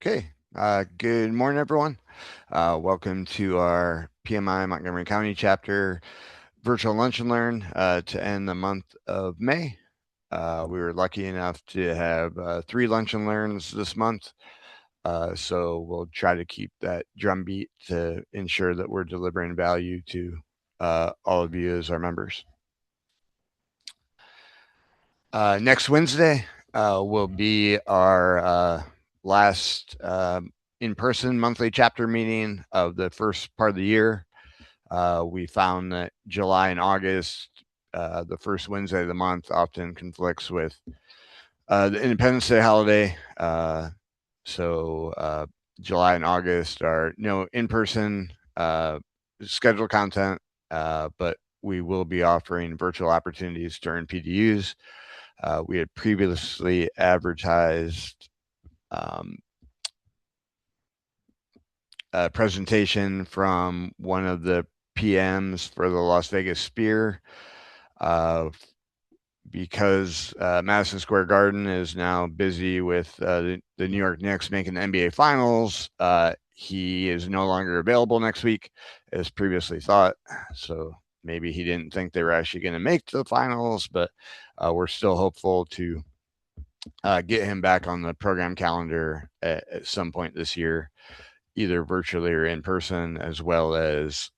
Okay. Good morning, everyone. Welcome to our PMI-Montgomery County chapter virtual lunch and learn to end the month of May. We were lucky enough to have 3 lunch and learns this month. So we'll try to keep that drumbeat to ensure that we're delivering value to all of you as our members. Next Wednesday will be our last in-person monthly chapter meeting of the first part of the year. We found that July and August, the first Wednesday of the month, often conflicts with the Independence Day holiday. So July and August are no in-person scheduled content, but we will be offering virtual opportunities to earn PDUs. We had previously advertised a presentation from one of the PMs for the Las Vegas Spear. Because Madison Square Garden is now busy with the New York Knicks making the NBA Finals, he is no longer available next week as previously thought. So maybe he didn't think they were actually going to make the finals, but we're still hopeful to get him back on the program calendar at some point this year, either virtually or in person, as well as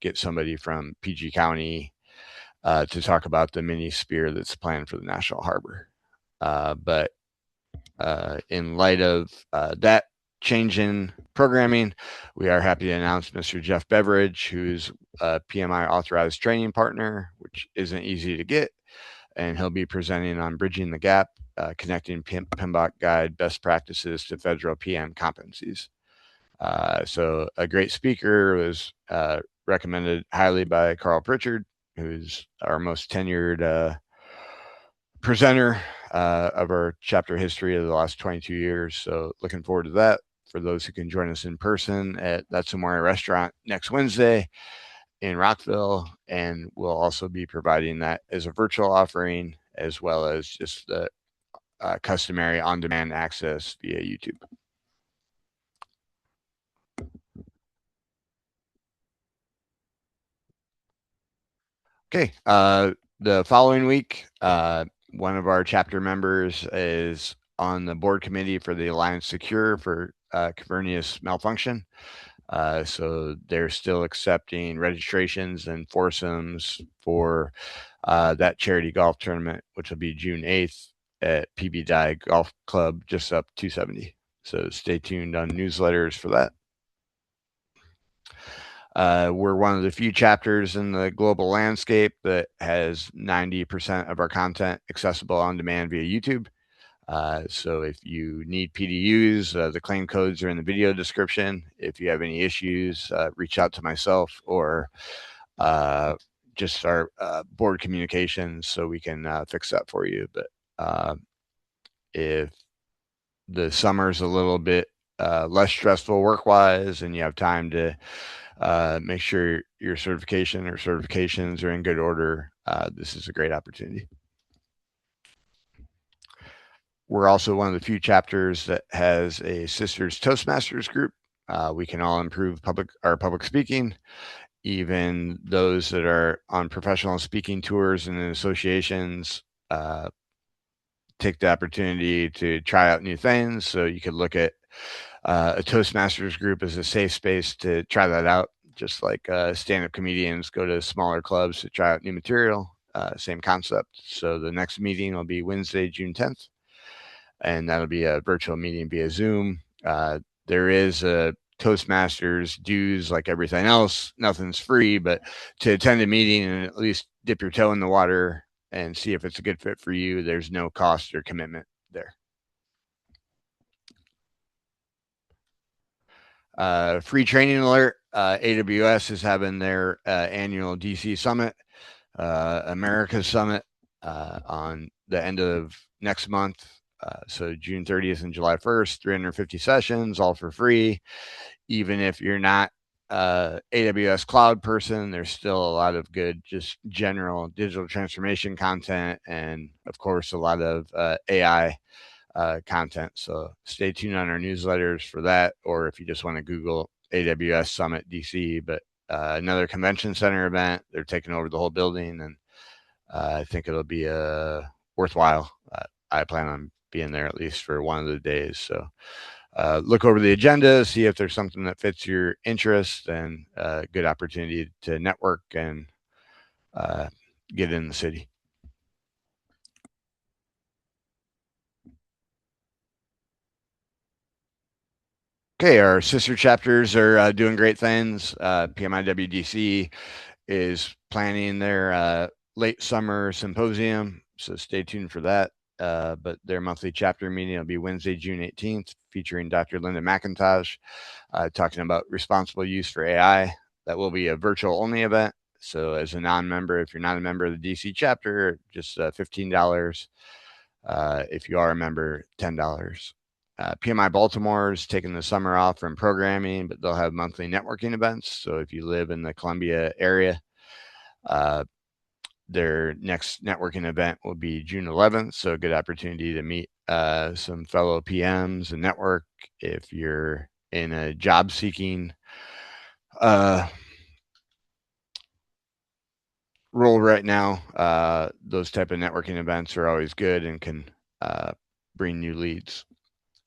get somebody from PG County to talk about the mini spear that's planned for the National Harbor. But in light of that change in programming, we are happy to announce Mr. Jeff Beveridge, who's a PMI authorized training partner, which isn't easy to get. And he'll be presenting on Bridging the Gap, connecting PMBOK guide best practices to federal PM competencies. So a great speaker was recommended highly by Carl Pritchard, who's our most tenured presenter of our chapter history of the last 22 years. So looking forward to that. For those who can join us in person at That's Amore Restaurant next Wednesday in Rockville, and we'll also be providing that as a virtual offering as well as just the customary on-demand access via YouTube. Okay. The following week, one of our chapter members is on the board committee for the Alliance Secure for Cavernous Malfunction. So they're still accepting registrations and foursomes for that charity golf tournament, which will be June 8th at PB Dye Golf Club, just up 270. So stay tuned on newsletters for that. We're one of the few chapters in the global landscape that has 90% of our content accessible on demand via YouTube. So if you need PDUs, the claim codes are in the video description. If you have any issues, reach out to myself or just our board communications so we can fix that for you. But if the summer's a little bit less stressful work-wise and you have time to make sure your certification or certifications are in good order, this is a great opportunity. We're also one of the few chapters that has a Sisters Toastmasters group. We can all improve our public speaking, even those that are on professional speaking tours and associations. Take the opportunity to try out new things. So you could look at a Toastmasters group as a safe space to try that out. Just like stand-up comedians go to smaller clubs to try out new material, same concept. So the next meeting will be Wednesday, June 10th, and that'll be a virtual meeting via Zoom. There is a Toastmasters dues like everything else. Nothing's free, but to attend a meeting and at least dip your toe in the water and see if it's a good fit for you, there's no cost or commitment there. Free training alert. AWS is having their annual DC Summit, America's Summit on the end of next month. So June 30th and July 1st, 350 sessions, all for free. Even if you're not AWS cloud person, there's still a lot of good, just general digital transformation content. And of course, a lot of AI content. So stay tuned on our newsletters for that, or if you just want to Google AWS Summit DC. But another convention center event. They're taking over the whole building, and I think it'll be worthwhile. I plan on being there at least for one of the days. So look over the agenda, see if there's something that fits your interest, and good opportunity to network and get in the city. Okay, our sister chapters are doing great things. PMI-WDC is planning their late summer symposium, so stay tuned for that. But their monthly chapter meeting will be Wednesday, June 18th, featuring Dr. Linda McIntosh, talking about responsible use for AI. That will be a virtual only event. So, as a non member, if you're not a member of the DC chapter, just $15. If you are a member, $10. PMI Baltimore is taking the summer off from programming, but they'll have monthly networking events. So, if you live in the Columbia area, their next networking event will be June 11th. So, a good opportunity to meet some fellow PMs and network. If you're in a job seeking role right now, those type of networking events are always good and can bring new leads.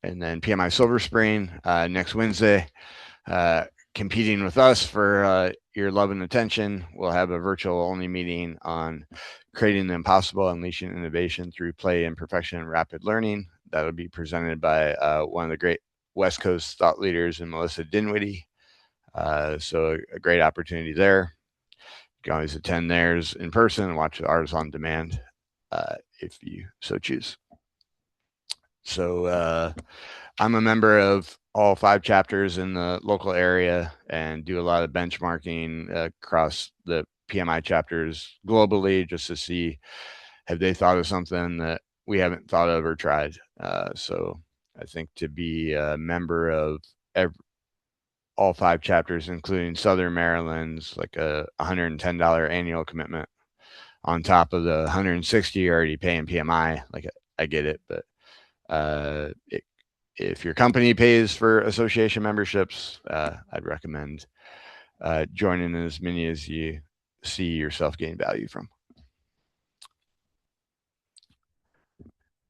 And then PMI Silver Spring next Wednesday, competing with us for your love and attention. We'll have a virtual only meeting on creating the impossible, unleashing innovation through play, imperfection, and rapid learning. That'll be presented by one of the great West Coast thought leaders, and Melissa Dinwiddie. So a great opportunity there. You can always attend theirs in person and watch ours on demand if you so choose. So I'm a member of all 5 chapters in the local area and do a lot of benchmarking across the PMI chapters globally just to see have they thought of something that we haven't thought of or tried. So I think to be a member of all 5 chapters, including Southern Maryland's like a $110 annual commitment on top of the 160 you're already paying PMI. Like I get it, but if your company pays for association memberships, I'd recommend joining as many as you see yourself gain value from.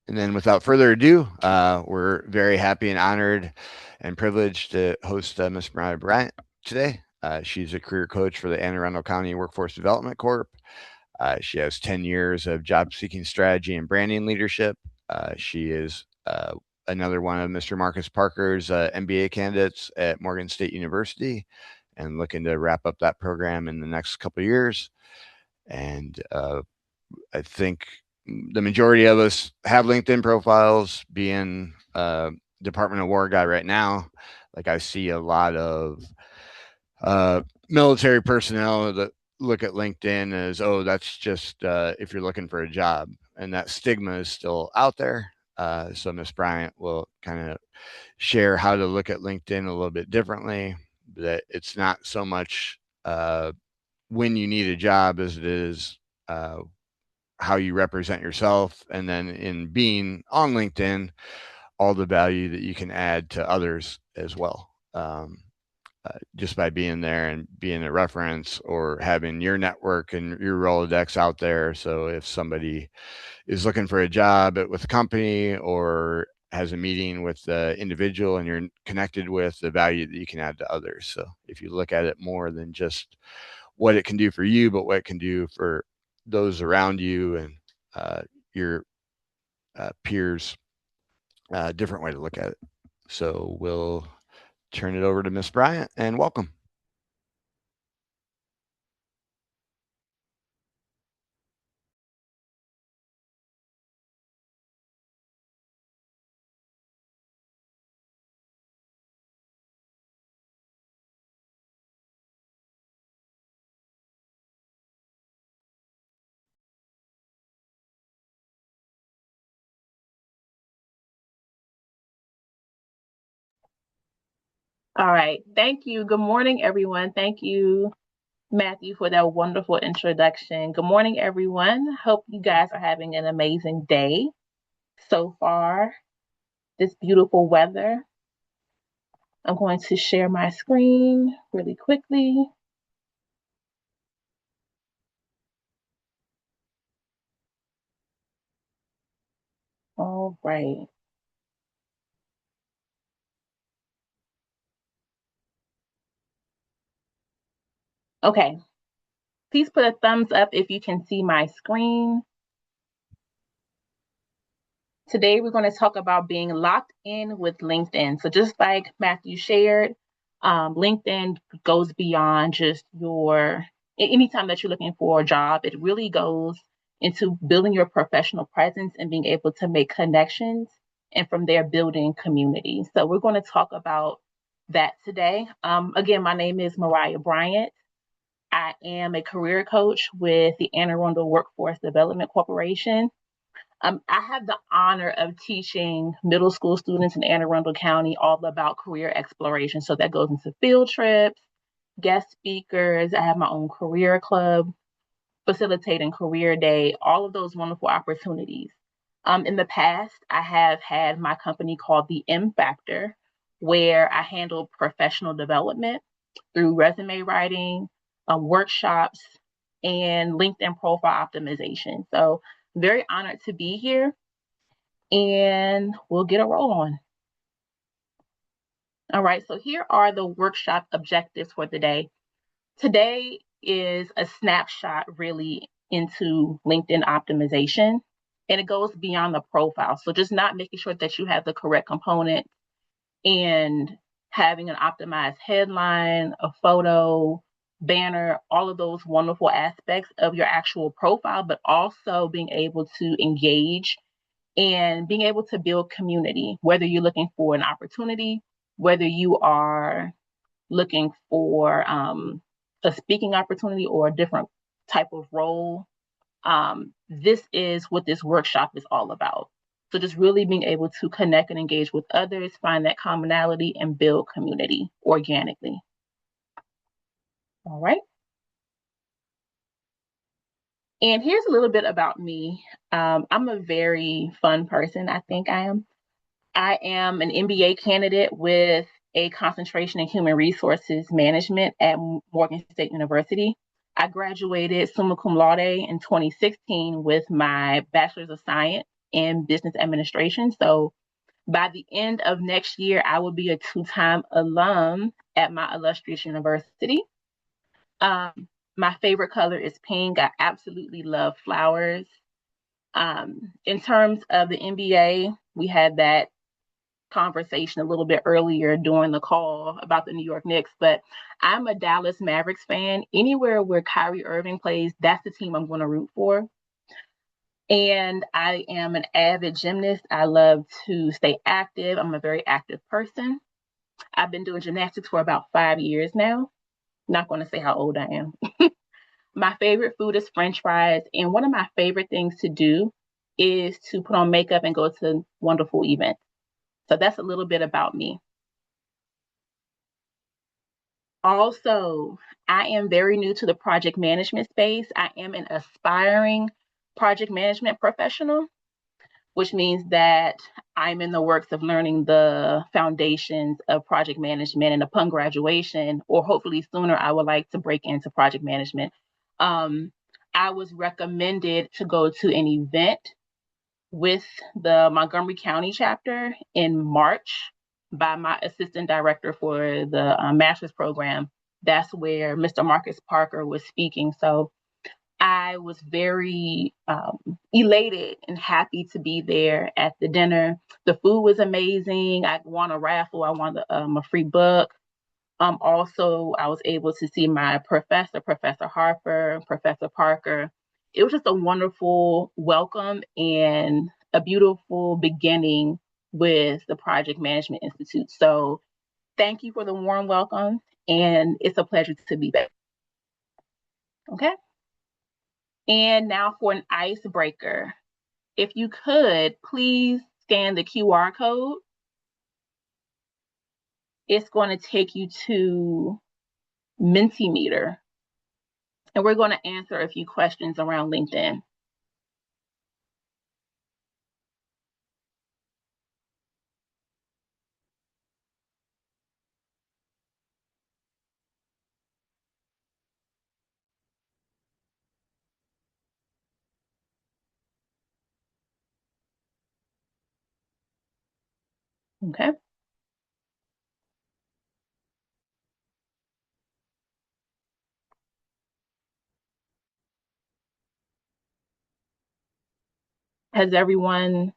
And then without further ado, we're very happy and honored and privileged to host Miss Mariyah Bryant today. She's a career coach for the Anne Arundel County Workforce Development Corp. She has 10 years of job seeking strategy and branding leadership. She is another one of Mr. Marcus Parker's MBA candidates at Morgan State University and looking to wrap up that program in the next couple of years. And I think the majority of us have LinkedIn profiles. Being a Department of War guy right now, like I see a lot of military personnel that look at LinkedIn as, oh, that's just if you're looking for a job. And that stigma is still out there. So Ms. Bryant will kind of share how to look at LinkedIn a little bit differently, that it's not so much when you need a job as it is how you represent yourself. And then in being on LinkedIn, all the value that you can add to others as well. Just by being there and being a reference or having your network and your Rolodex out there. So if somebody is looking for a job with a company or has a meeting with the individual and you're connected with, the value that you can add to others. So if you look at it more than just what it can do for you, but what it can do for those around you and your peers, different way to look at it. So we'll turn it over to Miss Bryant and welcome. All right. Thank you. Good morning, everyone. Thank you, Matthew, for that wonderful introduction. Good morning, everyone. Hope you guys are having an amazing day so far. this beautiful weather. I'm going to share my screen really quickly. All right. Okay. Please put a thumbs up if you can see my screen. Today, we're going to talk about being locked in with LinkedIn. So just like Matthew shared, LinkedIn goes beyond just anytime that you're looking for a job, it really goes into building your professional presence and being able to make connections and from there building community. So we're going to talk about that today. Again, my name is Mariyah Bryant. I am a career coach with the Anne Arundel Workforce Development Corporation. I have the honor of teaching middle school students in Anne Arundel County all about career exploration. So that goes into field trips, guest speakers. I have my own career club, facilitating career day, all of those wonderful opportunities. In the past, I have had my company called the M Factor, where I handle professional development through resume writing, workshops, and LinkedIn profile optimization. So very honored to be here, and we'll get a roll on. All right, so here are the workshop objectives for the day. Today is a snapshot really into LinkedIn optimization, and it goes beyond the profile. So just not making sure that you have the correct component and having an optimized headline, a photo, banner, all of those wonderful aspects of your actual profile, but also being able to engage and being able to build community, whether you're looking for an opportunity, whether you are looking for a speaking opportunity or a different type of role. This is what this workshop is all about. So just really being able to connect and engage with others, find that commonality, and build community organically. All right. And here's a little bit about me. I'm a very fun person. I think I am. I am an MBA candidate with a concentration in human resources management at Morgan State University. I graduated summa cum laude in 2016 with my bachelor's of science in business administration. So by the end of next year, I will be a two-time alum at my illustrious university. My favorite color is pink. I absolutely love flowers. In terms of the MBA, we had that conversation a little bit earlier during the call about the New York Knicks, but I'm a Dallas Mavericks fan. Anywhere where Kyrie Irving plays, that's the team I'm going to root for. And I am an avid gymnast. I love to stay active. I'm a very active person. I've been doing gymnastics for about 5 years now. Not going to say how old I am. My favorite food is French fries. And one of my favorite things to do is to put on makeup and go to wonderful events. So that's a little bit about me. Also, I am very new to the project management space. I am an aspiring project management professional, which means that I'm in the works of learning the foundations of project management. And upon graduation, or hopefully sooner, I would like to break into project management. I was recommended to go to an event with the Montgomery County chapter in March by my assistant director for the master's program. That's where Mr. Marcus Parker was speaking. So I was very elated and happy to be there at the dinner. The food was amazing. I won a raffle. I won a free book. Also, I was able to see my professor, Professor Harper, Professor Parker. It was just a wonderful welcome and a beautiful beginning with the Project Management Institute. So thank you for the warm welcome, and it's a pleasure to be back. Okay. And now for an icebreaker. If you could, please scan the QR code. It's going to take you to Mentimeter, and we're going to answer a few questions around LinkedIn. Okay. Has everyone,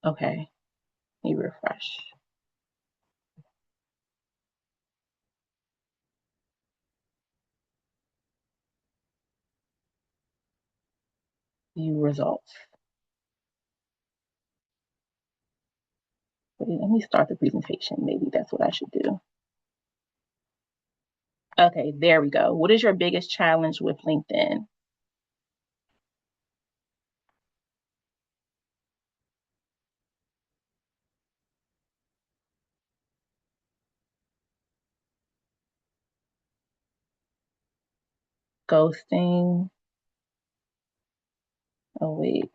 okay, let me refresh. View results. Wait, let me start the presentation. Maybe that's what I should do. Okay, there we go. What is your biggest challenge with LinkedIn? Ghosting. Oh, wait.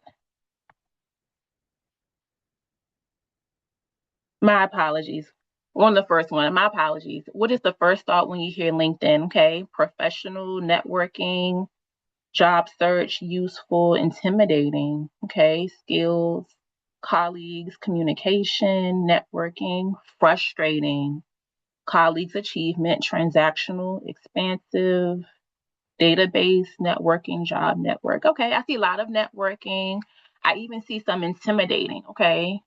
My apologies. On the first one, my apologies. What is the first thought when you hear LinkedIn? Okay, professional, networking, job search, useful, intimidating. Okay, skills, colleagues, communication, networking, frustrating, colleagues, achievement, transactional, expansive, database, networking, job network. Okay, I see a lot of networking. I even see some intimidating. Okay,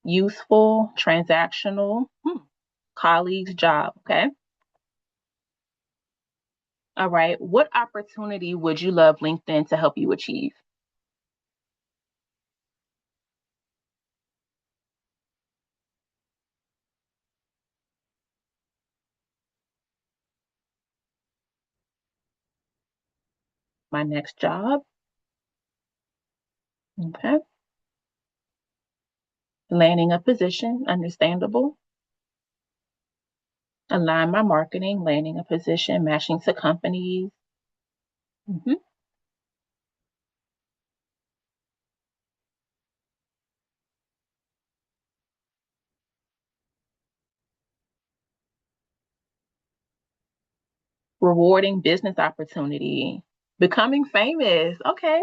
useful, transactional, colleagues, job. Okay. All right. What opportunity would you love LinkedIn to help you achieve? My next job. Okay. Landing a position, understandable. Align my marketing, landing a position, matching to companies. Mhm. Rewarding business opportunity. Becoming famous. Okay.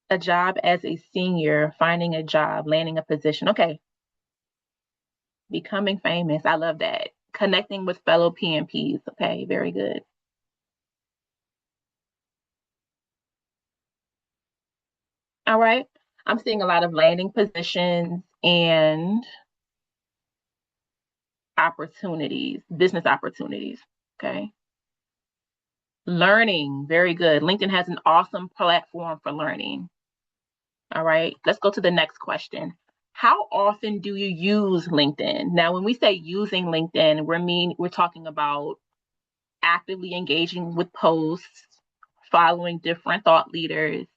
A job as a senior, finding a job, landing a position. Okay. Becoming famous. I love that. Connecting with fellow PMPs. Okay. Very good. All right. I'm seeing a lot of landing positions and opportunities, business opportunities. Okay. Learning, very good. LinkedIn has an awesome platform for learning. All right. Let's go to the next question. How often do you use LinkedIn? Now, when we say using LinkedIn, we're talking about actively engaging with posts, following different thought leaders,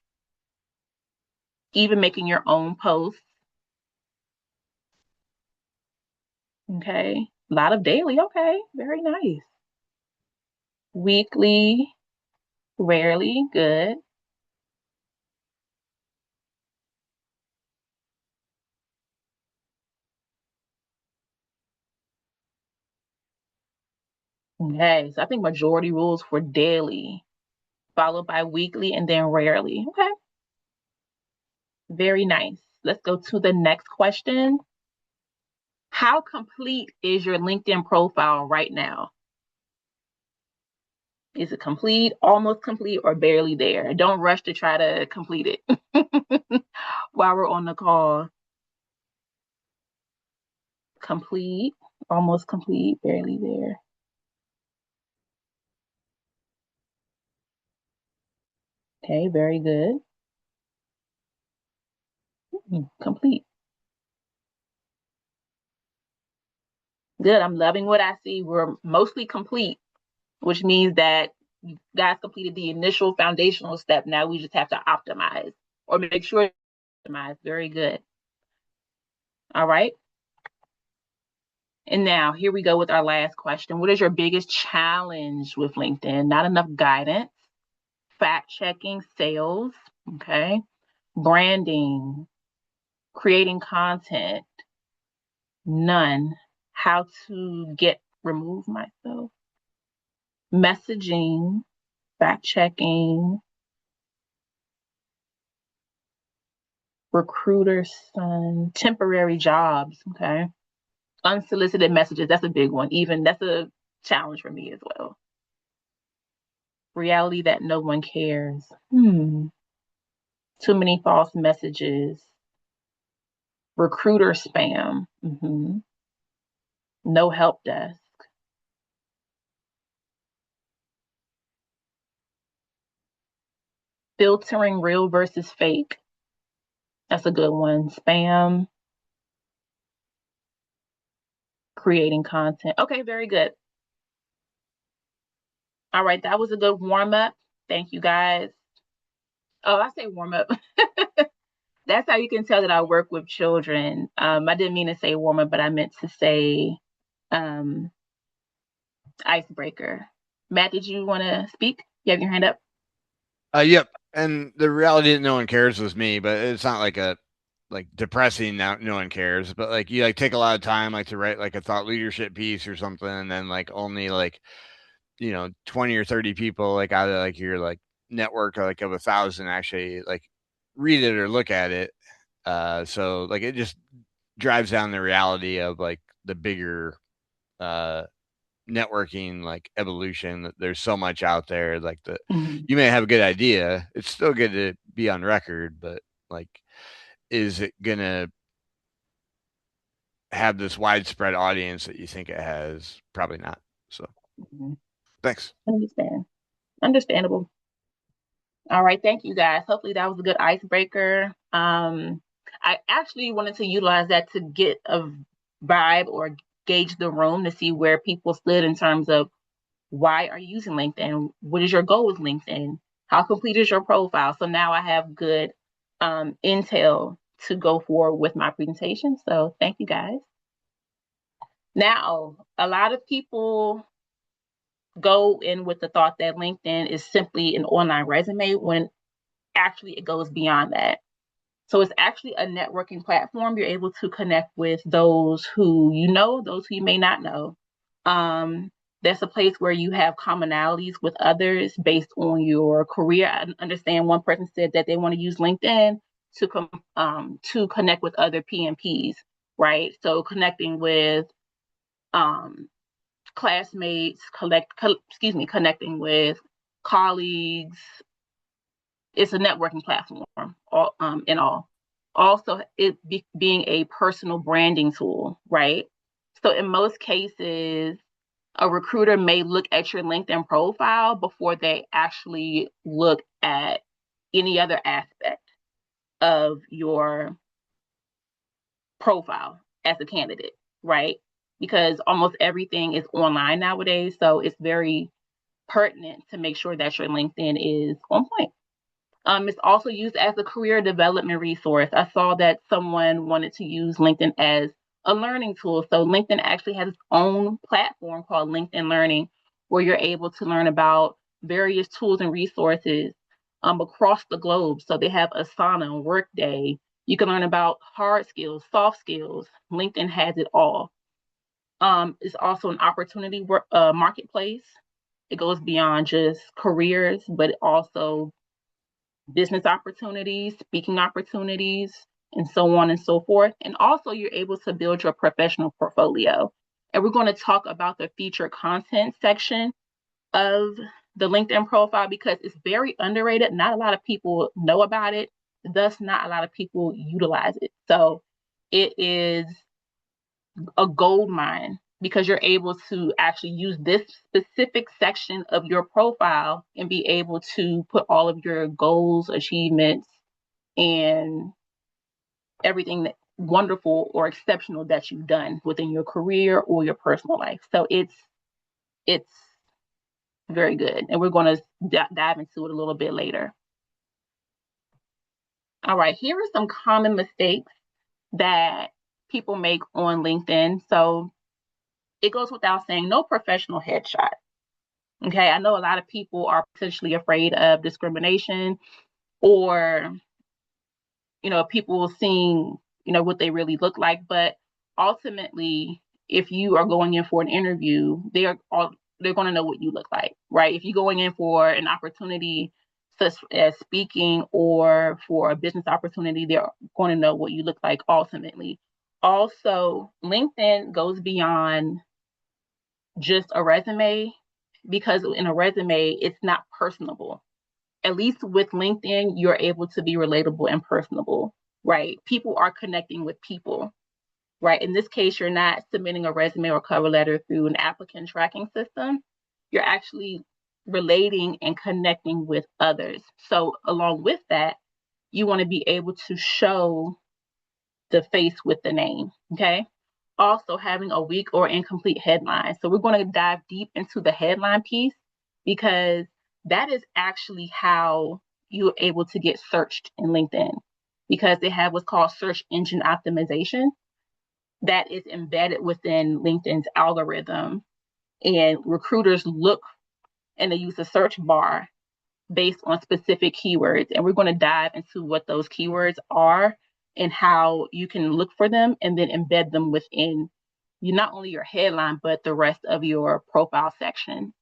even making your own posts. Okay. A lot of daily. Okay. Very nice. Weekly, rarely. Good. Okay. So I think majority rules for daily, followed by weekly and then rarely. Okay. Very nice. Let's go to the next question. How complete is your LinkedIn profile right now? Is it complete, almost complete, or barely there? Don't rush to try to complete it while we're on the call. Complete, almost complete, barely there. Okay, very good. Complete. Good. I'm loving what I see. We're mostly complete, which means that you guys completed the initial foundational step. Now we just have to optimize or make sure it's optimized. Very good. All right. And now here we go with our last question. What is your biggest challenge with LinkedIn? Not enough guidance, fact checking, sales, okay, branding, creating content, none, how to get remove myself, messaging, fact checking, Recruiter son, temporary jobs. Okay. Unsolicited messages. That's a big one. Even that's a challenge for me as well. Reality that no one cares. Too many false messages. Recruiter spam. No help desk. Filtering real versus fake. That's a good one. Spam. Creating content. Okay, very good. All right, that was a good warm up. Thank you guys. Oh, I say warm up. That's how you can tell that I work with children. I didn't mean to say warm up, but I meant to say um, icebreaker. Matt, did you want to speak? You have your hand up? Yep. And the reality that no one cares was me, but it's not like a like depressing now no one cares, but like you like take a lot of time like to write like a thought leadership piece or something, and then like only like 20 or 30 people like out of like your like network like of 1,000 actually like read it or look at it. So like it just drives down the reality of like the bigger uh networking like evolution that there's so much out there like the Mm-hmm. you may have a good idea, it's still good to be on record, but like is it gonna have this widespread audience that you think it has? Probably not. So Mm-hmm. thanks. Understand. Understandable. All right, thank you guys. Hopefully that was a good icebreaker. I actually wanted to utilize that to get a vibe or gauge the room to see where people stood in terms of why are you using LinkedIn? What is your goal with LinkedIn? How complete is your profile? So now I have good intel to go forward with my presentation. So thank you guys. Now, a lot of people go in with the thought that LinkedIn is simply an online resume when actually it goes beyond that. So it's actually a networking platform. You're able to connect with those who you know, those who you may not know. That's a place where you have commonalities with others based on your career. I understand one person said that they want to use LinkedIn to connect with other PMPs, right? So connecting with um, classmates, connecting with colleagues. It's a networking platform, in all. Also, being a personal branding tool, right? So in most cases, a recruiter may look at your LinkedIn profile before they actually look at any other aspect of your profile as a candidate, right? Because almost everything is online nowadays. So it's very pertinent to make sure that your LinkedIn is on point. It's also used as a career development resource. I saw that someone wanted to use LinkedIn as a learning tool. So LinkedIn actually has its own platform called LinkedIn Learning, where you're able to learn about various tools and resources across the globe. So they have Asana, Workday. You can learn about hard skills, soft skills. LinkedIn has it all. It's also an opportunity marketplace. It goes beyond just careers, but also business opportunities, speaking opportunities, and so on and so forth. And also, you're able to build your professional portfolio. And we're going to talk about the featured content section of the LinkedIn profile because it's very underrated. Not a lot of people know about it, thus, not a lot of people utilize it. So, it is a gold mine because you're able to actually use this specific section of your profile and be able to put all of your goals, achievements, and everything that wonderful or exceptional that you've done within your career or your personal life. So it's very good, and we're going to dive into it a little bit later. All right, here are some common mistakes that people make on LinkedIn. So it goes without saying, no professional headshot. Okay, I know a lot of people are potentially afraid of discrimination or, people seeing, what they really look like. But ultimately, if you are going in for an interview, they're going to know what you look like, right? If you're going in for an opportunity such as speaking or for a business opportunity, they're going to know what you look like ultimately. Also, LinkedIn goes beyond just a resume because in a resume, it's not personable. At least with LinkedIn, you're able to be relatable and personable, right? People are connecting with people, right? In this case, you're not submitting a resume or cover letter through an applicant tracking system. You're actually relating and connecting with others. So, along with that, you want to be able to show the face with the name, okay? Also, having a weak or incomplete headline. So, we're going to dive deep into the headline piece because that is actually how you're able to get searched in LinkedIn because they have what's called search engine optimization that is embedded within LinkedIn's algorithm. And recruiters look and they use a search bar based on specific keywords. And we're going to dive into what those keywords are and how you can look for them and then embed them within you not only your headline, but the rest of your profile section.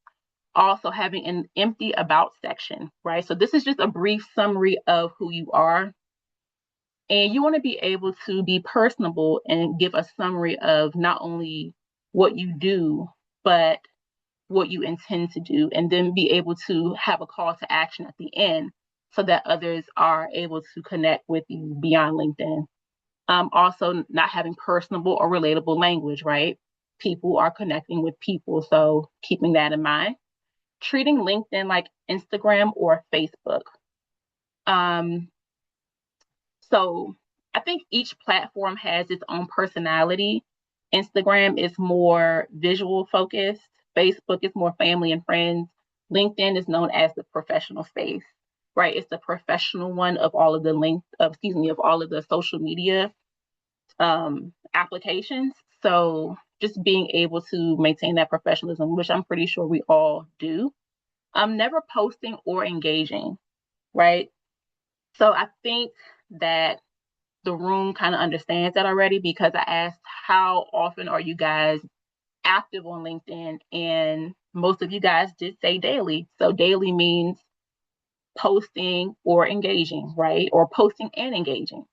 Also having an empty about section, right? So this is just a brief summary of who you are. And you want to be able to be personable and give a summary of not only what you do, but what you intend to do, and then be able to have a call to action at the end so that others are able to connect with you beyond LinkedIn. Also, not having personable or relatable language, right? People are connecting with people, so keeping that in mind. Treating LinkedIn like Instagram or Facebook. Um, So I think each platform has its own personality. Instagram is more visual focused. Facebook is more family and friends. LinkedIn is known as the professional space, right? It's the professional one of all of the of all of the social media applications. So just being able to maintain that professionalism, which I'm pretty sure we all do. Never posting or engaging, right? So I think that the room kind of understands that already because I asked how often are you guys active on LinkedIn, and most of you guys did say daily. So daily means posting or engaging, right? Or posting and engaging.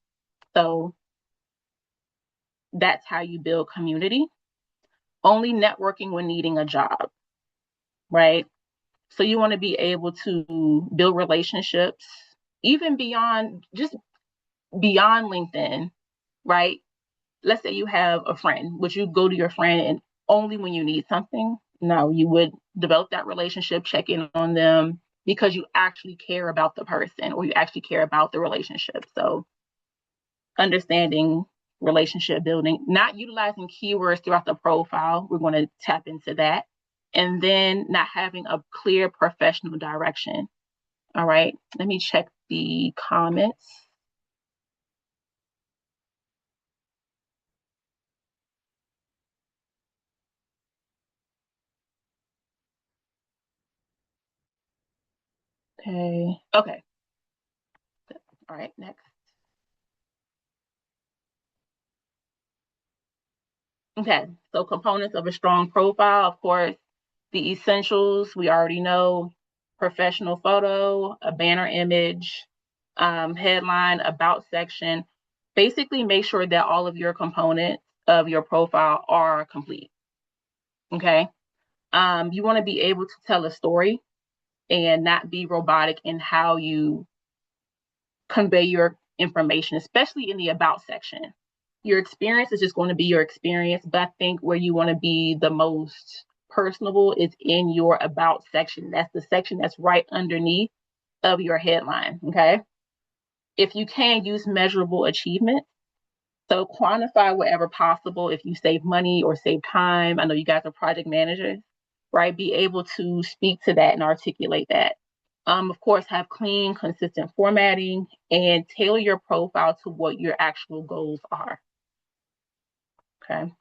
So that's how you build community. Only networking when needing a job, right? So you want to be able to build relationships even beyond LinkedIn, right? Let's say you have a friend, would you go to your friend and only when you need something? No, you would develop that relationship, check in on them because you actually care about the person or you actually care about the relationship. So understanding relationship building, not utilizing keywords throughout the profile. We're going to tap into that. And then not having a clear professional direction. All right. Let me check the comments. Okay. Okay. All right. Next. Okay, so components of a strong profile, of course, the essentials we already know: professional photo, a banner image, headline, about section. Basically, make sure that all of your components of your profile are complete. Okay, you want to be able to tell a story and not be robotic in how you convey your information, especially in the about section. Your experience is just going to be your experience, but I think where you want to be the most personable is in your about section. That's the section that's right underneath of your headline. Okay. If you can, use measurable achievements. So quantify whatever possible. If you save money or save time, I know you guys are project managers, right? Be able to speak to that and articulate that. Of course, have clean, consistent formatting and tailor your profile to what your actual goals are. Okay.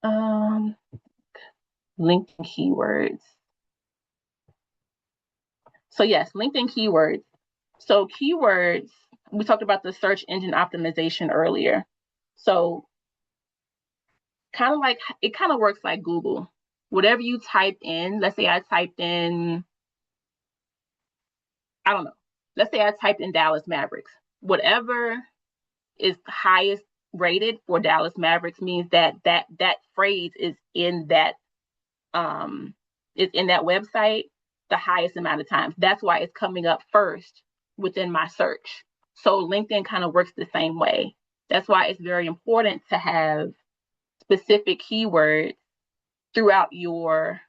Um, LinkedIn keywords. So yes, LinkedIn keywords. So keywords, we talked about the search engine optimization earlier. So kind of like it kind of works like Google. whatever you type in, let's say I typed in, I don't know, let's say I typed in Dallas Mavericks. Whatever is highest rated for Dallas Mavericks means that phrase is in that website the highest amount of times. That's why it's coming up first within my search. So LinkedIn kind of works the same way. That's why it's very important to have specific keywords throughout your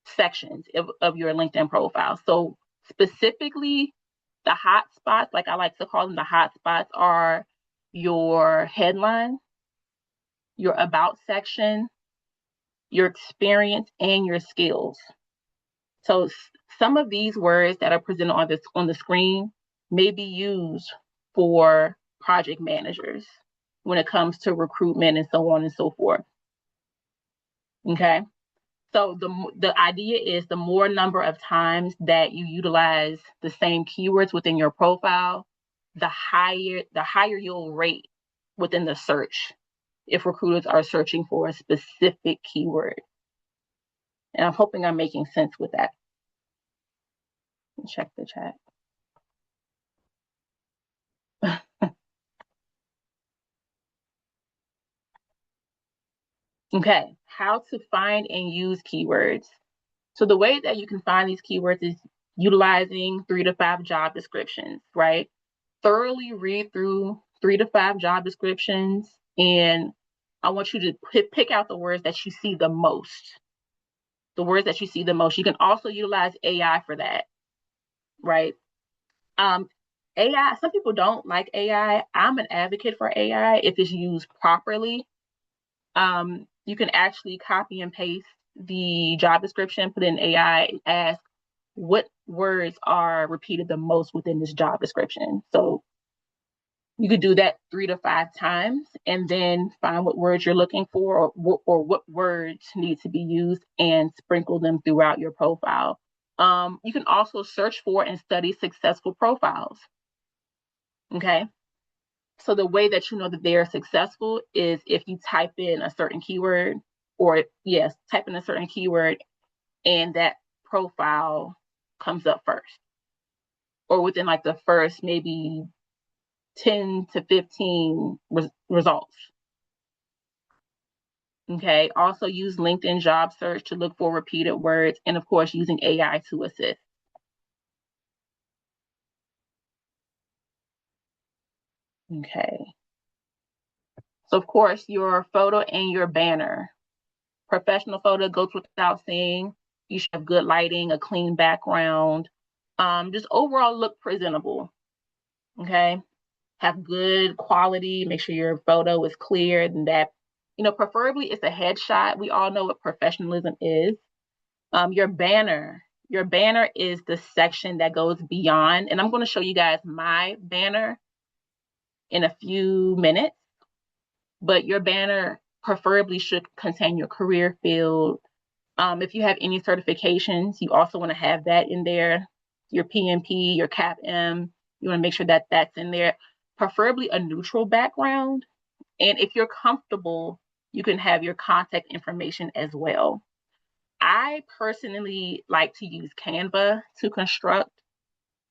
sections of your LinkedIn profile. So specifically, the hot spots, like I like to call them, the hot spots are your headline, your about section, your experience, and your skills. So some of these words that are presented on the screen may be used for project managers when it comes to recruitment and so on and so forth. Okay. So the idea is the more number of times that you utilize the same keywords within your profile, the higher you'll rate within the search if recruiters are searching for a specific keyword. And I'm hoping I'm making sense with that. Check the chat. Okay, how to find and use keywords. So the way that you can find these keywords is utilizing 3 to 5 job descriptions, right? Thoroughly read through 3 to 5 job descriptions, and I want you to pick out the words that you see the most. The words that you see the most. You can also utilize AI for that, right? AI, some people don't like AI. I'm an advocate for AI if it's used properly. You can actually copy and paste the job description, put in AI, and ask what words are repeated the most within this job description. So you could do that 3 to 5 times and then find what words you're looking for or what words need to be used and sprinkle them throughout your profile. You can also search for and study successful profiles. Okay. So the way that you know that they are successful is if you type in a certain keyword type in a certain keyword and that profile comes up first or within like the first maybe 10 to 15 results. Okay. Also use LinkedIn job search to look for repeated words and of course using AI to assist. Okay. So of course your photo and your banner. Professional photo goes without saying. You should have good lighting, a clean background, just overall look presentable. Okay. Have good quality. Make sure your photo is clear and that, preferably it's a headshot. We all know what professionalism is. Your banner. Your banner is the section that goes beyond, and I'm going to show you guys my banner in a few minutes. But your banner preferably should contain your career field. If you have any certifications, you also want to have that in there. Your PMP, your CAPM, you want to make sure that that's in there. Preferably a neutral background. And if you're comfortable, you can have your contact information as well. I personally like to use Canva to construct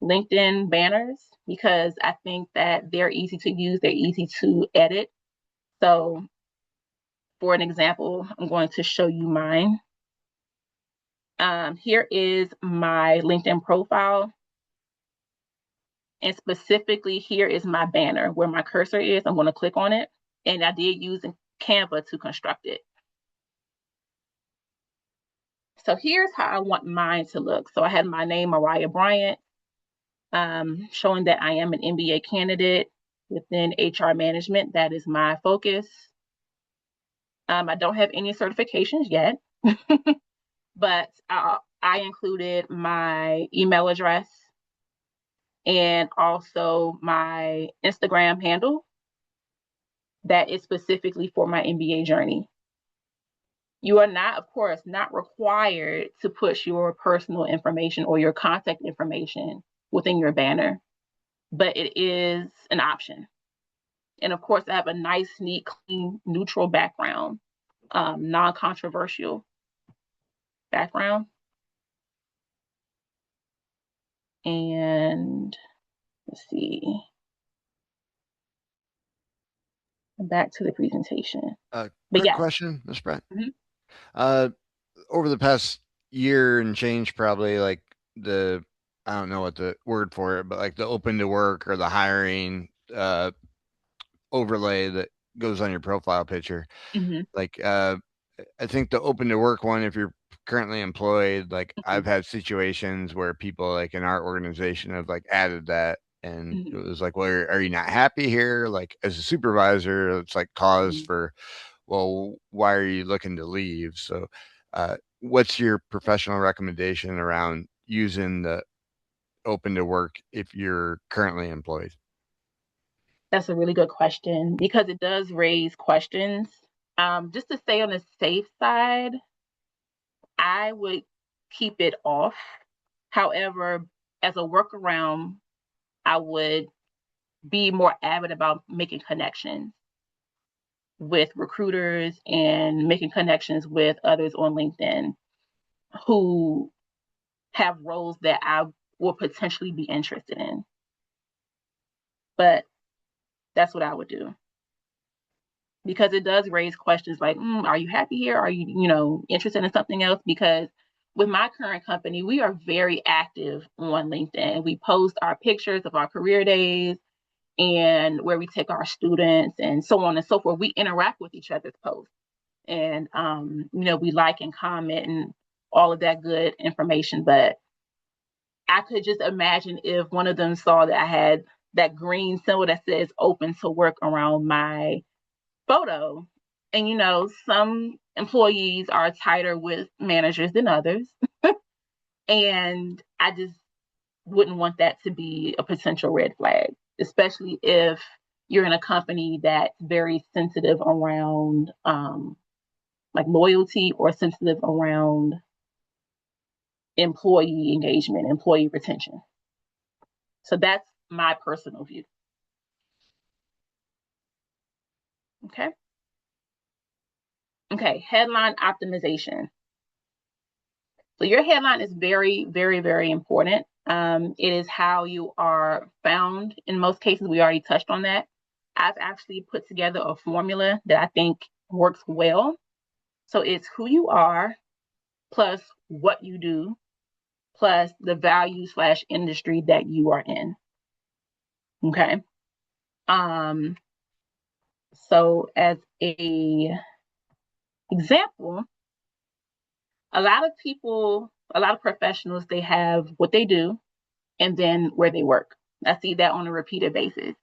LinkedIn banners because I think that they're easy to use, they're easy to edit. So for an example, I'm going to show you mine. Here is my LinkedIn profile. And specifically, here is my banner where my cursor is. I'm going to click on it. And I did use Canva to construct it. So here's how I want mine to look. So I had my name, Mariyah Bryant, showing that I am an MBA candidate within HR management. That is my focus. I don't have any certifications yet, but I included my email address and also my Instagram handle that is specifically for my MBA journey. You are not, of course, not required to push your personal information or your contact information within your banner, but it is an option. And of course, I have a nice, neat, clean, neutral background, non-controversial. background. And let's see, back to the presentation. But Quick yes. question, Ms. Bryant. Mm-hmm. Uh, over the past year and change, probably like I don't know what the word for it, but like the open to work or the hiring overlay that goes on your profile picture. Mm-hmm. Like, I think the open to work one, if you're currently employed, like Mm-hmm. I've had situations where people like in our organization have like added that. And it Mm-hmm. was like, well, are you not happy here? Like as a supervisor, it's like cause Mm-hmm. for, well, why are you looking to leave? So, what's your professional recommendation around using the open to work if you're currently employed? That's a really good question because it does raise questions. Just to stay on the safe side, I would keep it off. However, as a workaround, I would be more avid about making connections with recruiters and making connections with others on LinkedIn who have roles that I will potentially be interested in. But that's what I would do because it does raise questions like, are you happy here? Are you, interested in something else? Because with my current company, we are very active on LinkedIn. We post our pictures of our career days and where we take our students and so on and so forth. We interact with each other's posts and, we like and comment and all of that good information. But I could just imagine if one of them saw that I had that green symbol that says open to work around my photo. And, some employees are tighter with managers than others. And I just wouldn't want that to be a potential red flag, especially if you're in a company that's very sensitive around like loyalty or sensitive around employee engagement, employee retention. So that's my personal view. Okay. Okay. Headline optimization. So your headline is very, very, very important. It is how you are found. In most cases, we already touched on that. I've actually put together a formula that I think works well. So it's who you are plus what you do plus the value slash industry that you are in. Okay. Um, so as a example, a lot of professionals, they have what they do and then where they work. I see that on a repeated basis.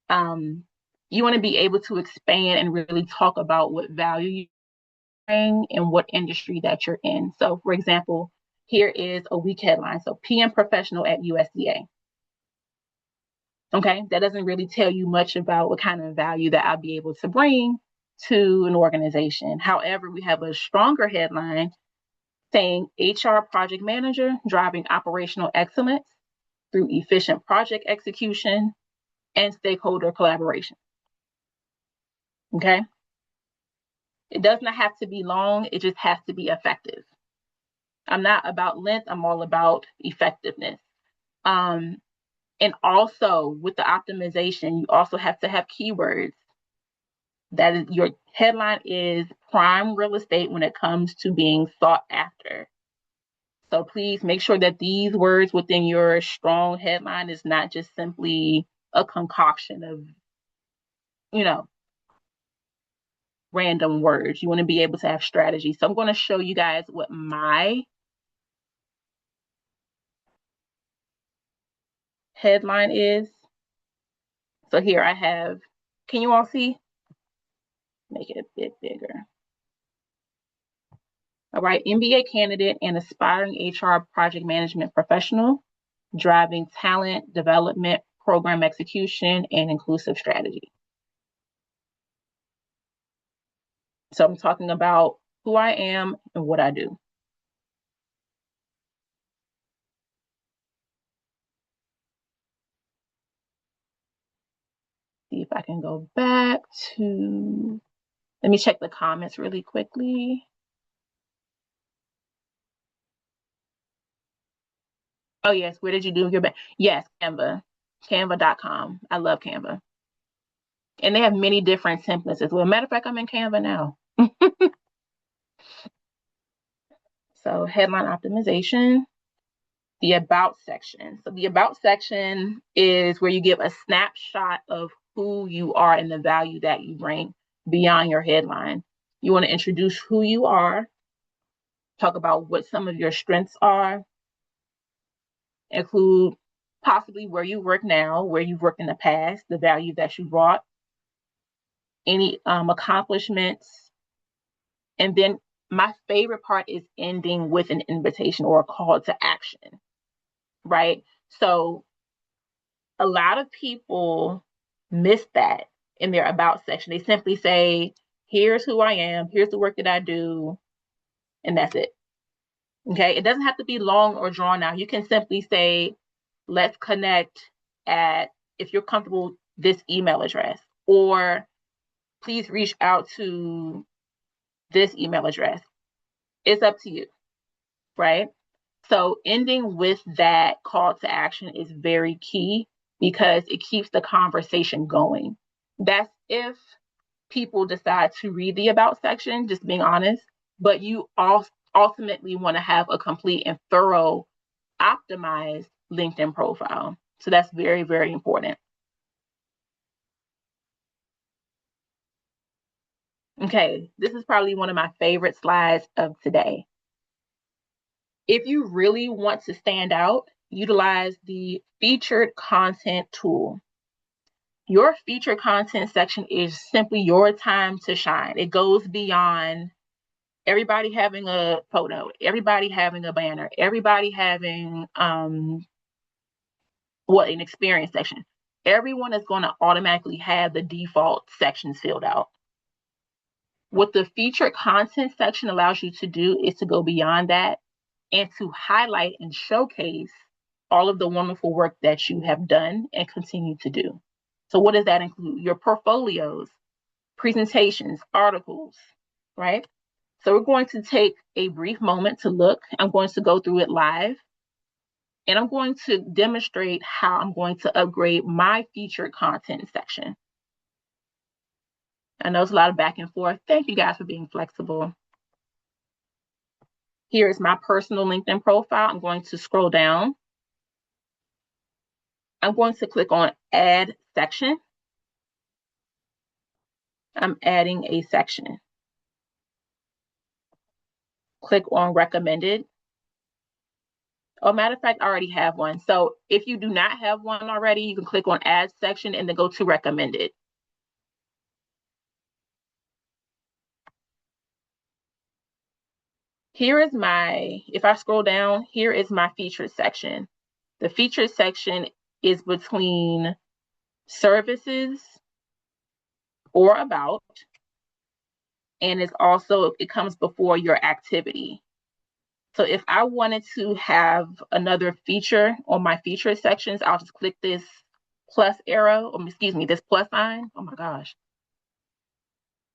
Um, you want to be able to expand and really talk about what value you bring and what industry that you're in. So, for example, here is a weak headline. So, PM professional at USDA. Okay, that doesn't really tell you much about what kind of value that I'll be able to bring to an organization. However, we have a stronger headline saying HR project manager driving operational excellence through efficient project execution and stakeholder collaboration. Okay. It does not have to be long, it just has to be effective. I'm not about length, I'm all about effectiveness. Um, and also with the optimization, you also have to have keywords. That is your headline is prime real estate when it comes to being sought after. So please make sure that these words within your strong headline is not just simply a concoction of, you know, random words. You want to be able to have strategy. So I'm going to show you guys what my headline is. So here I have, can you all see? Make it a bit bigger. All right, MBA candidate and aspiring HR project management professional, driving talent development, program execution, and inclusive strategy. So I'm talking about who I am and what I do. See if I can go back to, let me check the comments really quickly. Oh, yes. Where did you do your best? Yes, Canva. Canva.com. I love Canva. And they have many different templates as well. Matter of fact, I'm in Canva now. So headline optimization, the about section. So the about section is where you give a snapshot of who you are and the value that you bring beyond your headline. You want to introduce who you are, talk about what some of your strengths are, include possibly where you work now, where you've worked in the past, the value that you brought, any accomplishments. And then my favorite part is ending with an invitation or a call to action, right? So a lot of people miss that in their about section. They simply say, here's who I am, here's the work that I do, and that's it. Okay. It doesn't have to be long or drawn out. You can simply say, let's connect at, if you're comfortable, this email address, or please reach out to this email address. It's up to you, right? So ending with that call to action is very key because it keeps the conversation going. That's if people decide to read the about section, just being honest, but you ultimately want to have a complete and thorough, optimized LinkedIn profile. So that's very, very important. Okay, this is probably one of my favorite slides of today. If you really want to stand out, utilize the featured content tool. Your featured content section is simply your time to shine. It goes beyond everybody having a photo, everybody having a banner, everybody having an experience section. Everyone is going to automatically have the default sections filled out. What the featured content section allows you to do is to go beyond that and to highlight and showcase all of the wonderful work that you have done and continue to do. So what does that include? Your portfolios, presentations, articles, right? So we're going to take a brief moment to look. I'm going to go through it live, and I'm going to demonstrate how I'm going to upgrade my featured content section. I know it's a lot of back and forth. Thank you guys for being flexible. Here is my personal LinkedIn profile. I'm going to scroll down. I'm going to click on Add Section. I'm adding a section. Click on Recommended. Oh, matter of fact, I already have one. So if you do not have one already, you can click on Add Section and then go to Recommended. Here is my, if I scroll down, here is my featured section. The featured section is between services or about, and it's also, it comes before your activity. So if I wanted to have another feature on my featured sections, I'll just click this plus arrow, or excuse me, this plus sign. Oh my gosh.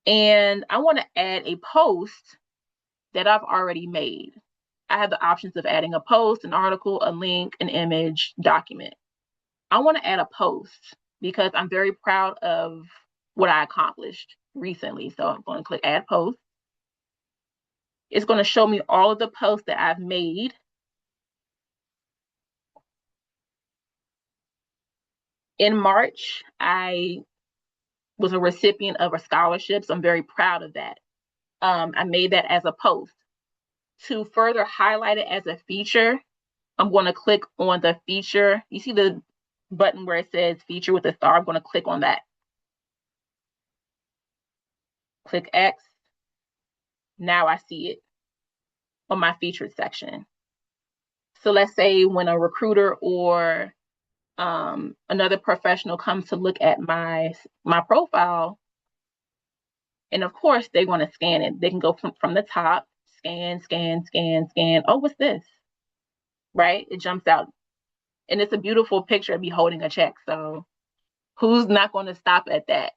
And I want to add a post that I've already made. I have the options of adding a post, an article, a link, an image, document. I want to add a post because I'm very proud of what I accomplished recently. So I'm going to click Add Post. It's going to show me all of the posts that I've made. In March, I was a recipient of a scholarship, so I'm very proud of that. I made that as a post. To further highlight it as a feature, I'm going to click on the feature. You see the button where it says feature with a star? I'm going to click on that. Click X. Now I see it on my featured section. So let's say when a recruiter or another professional comes to look at my profile, and of course they're going to scan it. They can go from the top, scan, scan, scan, scan. Oh, what's this? Right? It jumps out. And it's a beautiful picture of me holding a check. So who's not going to stop at that?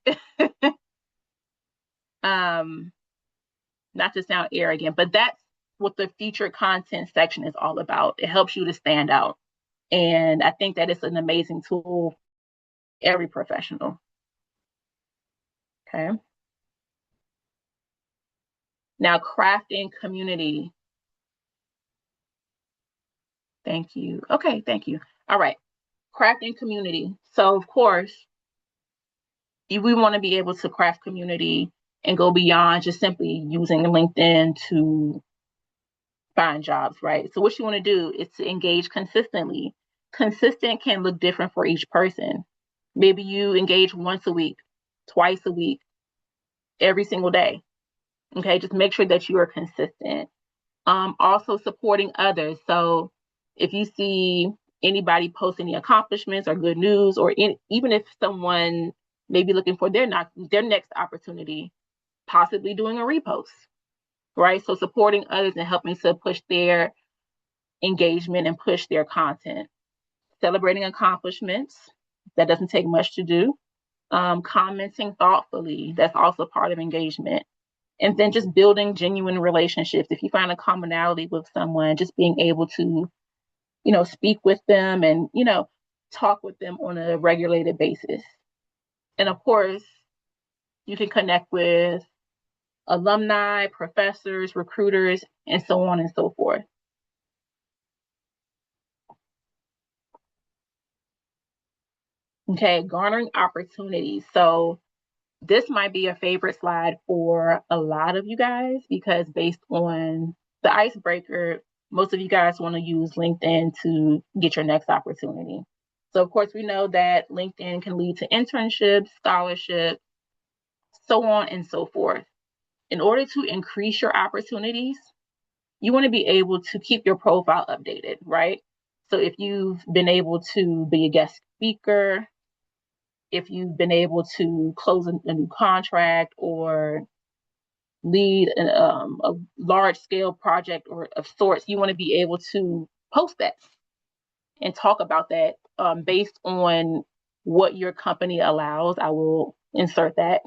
Not to sound arrogant, but that's what the featured content section is all about. It helps you to stand out. And I think that it's an amazing tool for every professional. Okay. Now, crafting community. Thank you. Okay, thank you. All right. Crafting community. So, of course, we want to be able to craft community and go beyond just simply using LinkedIn to find jobs, right? So, what you want to do is to engage consistently. Consistent can look different for each person. Maybe you engage once a week, twice a week, every single day. Okay, just make sure that you are consistent. Also supporting others. So if you see anybody post any accomplishments or good news, or even if someone may be looking for their next opportunity, possibly doing a repost, right? So supporting others and helping to push their engagement and push their content. Celebrating accomplishments. That doesn't take much to do. Commenting thoughtfully. That's also part of engagement. And then just building genuine relationships. If you find a commonality with someone, just being able to, speak with them and, talk with them on a regulated basis. And of course, you can connect with alumni, professors, recruiters, and so on and so forth. Okay, garnering opportunities. So this might be a favorite slide for a lot of you guys because based on the icebreaker, most of you guys want to use LinkedIn to get your next opportunity. So of course, we know that LinkedIn can lead to internships, scholarships, so on and so forth. In order to increase your opportunities, you want to be able to keep your profile updated, right? So if you've been able to be a guest speaker, if you've been able to close a new contract or lead a large scale project or of sorts, you want to be able to post that and talk about that based on what your company allows. I will insert that.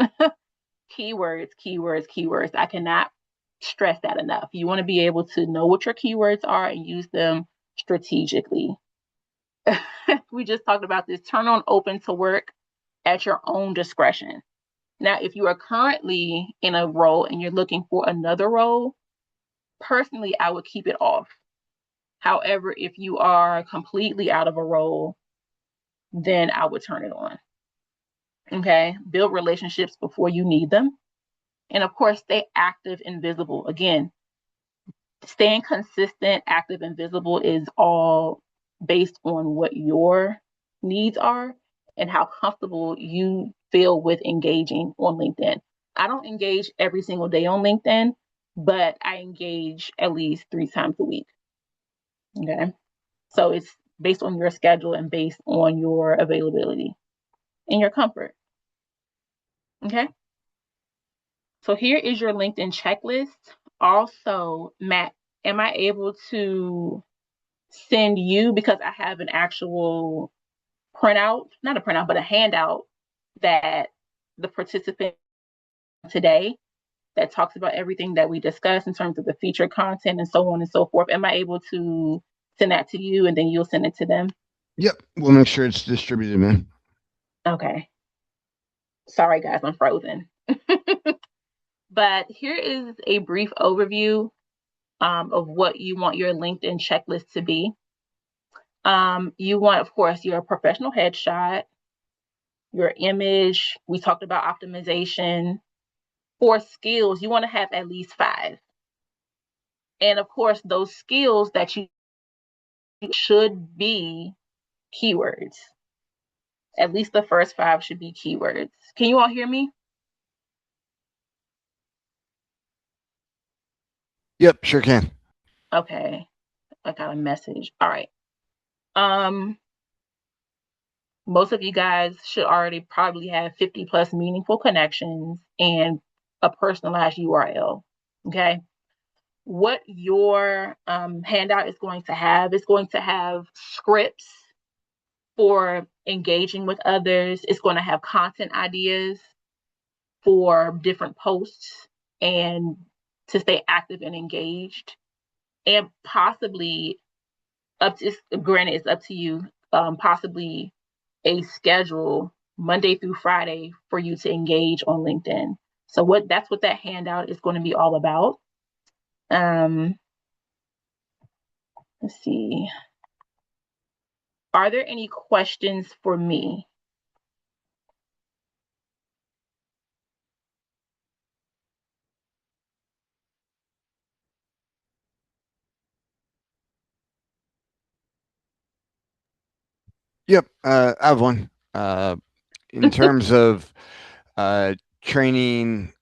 Keywords, keywords, keywords. I cannot stress that enough. You want to be able to know what your keywords are and use them strategically. We just talked about this. Turn on open to work at your own discretion. Now, if you are currently in a role and you're looking for another role, personally, I would keep it off. However, if you are completely out of a role, then I would turn it on. Okay. Build relationships before you need them. And of course, stay active and visible. Again, staying consistent, active, and visible is all based on what your needs are and how comfortable you feel with engaging on LinkedIn. I don't engage every single day on LinkedIn, but I engage at least 3 times a week. Okay. So it's based on your schedule and based on your availability and your comfort. Okay. So here is your LinkedIn checklist. Also, Matt, am I able to send you, because I have an actual printout, not a printout, but a handout that the participant today that talks about everything that we discussed in terms of the featured content and so on and so forth. Am I able to send that to you and then you'll send it to them? Yep. We'll make sure it's distributed, man. Okay. Sorry, guys, I'm frozen. But here is a brief overview of what you want your LinkedIn checklist to be. You want, of course, your professional headshot, your image. We talked about optimization. For skills, you want to have at least 5. And of course, those skills that you should be keywords. At least the first 5 should be keywords. Can you all hear me? Yep, sure can. Okay. I got a message. All right. Um, most of you guys should already probably have 50 plus meaningful connections and a personalized URL. Okay. What your handout is going to have scripts for engaging with others. It's going to have content ideas for different posts and to stay active and engaged, and possibly up to, granted, it's up to you, possibly a schedule Monday through Friday for you to engage on LinkedIn. So that's what that handout is going to be all about. Um, let's see. Are there any questions for me? Yep, I have one. In terms of uh, training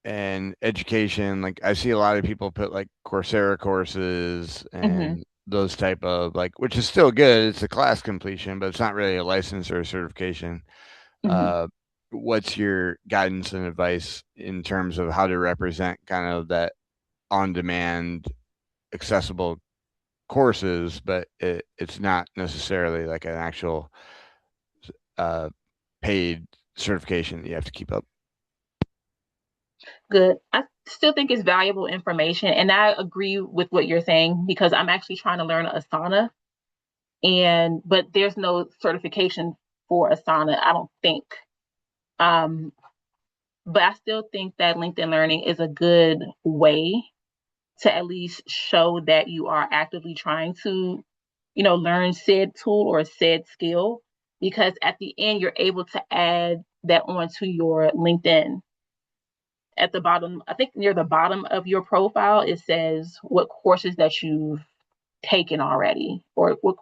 and education, like I see a lot of people put like Coursera courses Mm-hmm. and those type of like, which is still good. It's a class completion, but it's not really a license or a certification. Mm-hmm. Uh, what's your guidance and advice in terms of how to represent kind of that on-demand, accessible courses, but it's not necessarily like an actual uh, paid certification that you have to keep up? Good. I still think it's valuable information, and I agree with what you're saying because I'm actually trying to learn Asana, and but there's no certification for Asana, I don't think. Um, but I still think that LinkedIn Learning is a good way to at least show that you are actively trying to, learn said tool or said skill, because at the end you're able to add that onto your LinkedIn. At the bottom, I think near the bottom of your profile, it says what courses that you've taken already, or what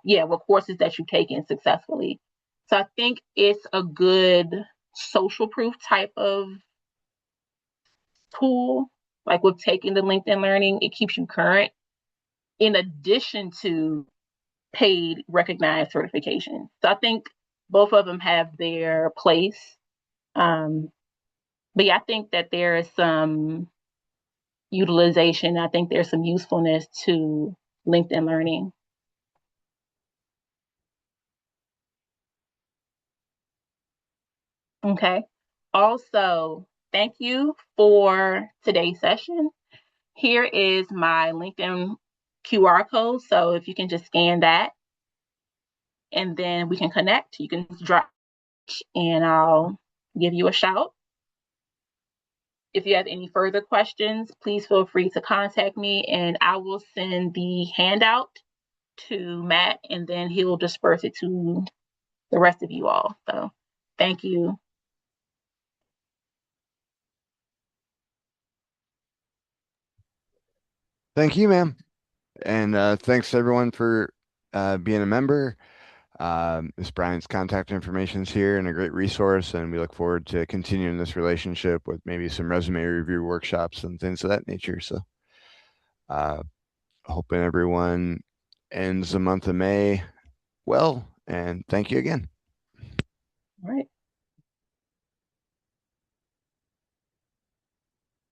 courses that you've taken successfully. So I think it's a good social proof type of tool. Like with taking the LinkedIn Learning, it keeps you current in addition to paid recognized certification. So I think both of them have their place. Um, but yeah, I think that there is some utilization. I think there's some usefulness to LinkedIn Learning. Okay. Also, thank you for today's session. Here is my LinkedIn QR code. So if you can just scan that and then we can connect, you can drop and I'll give you a shout. If you have any further questions, please feel free to contact me and I will send the handout to Matt and then he'll disperse it to the rest of you all. So thank you. Thank you, ma'am. And thanks to everyone for being a member. Ms. Bryant's contact information is here and a great resource, and we look forward to continuing this relationship with maybe some resume review workshops and things of that nature. So, uh, hoping everyone ends the month of May well, and thank you again. All right.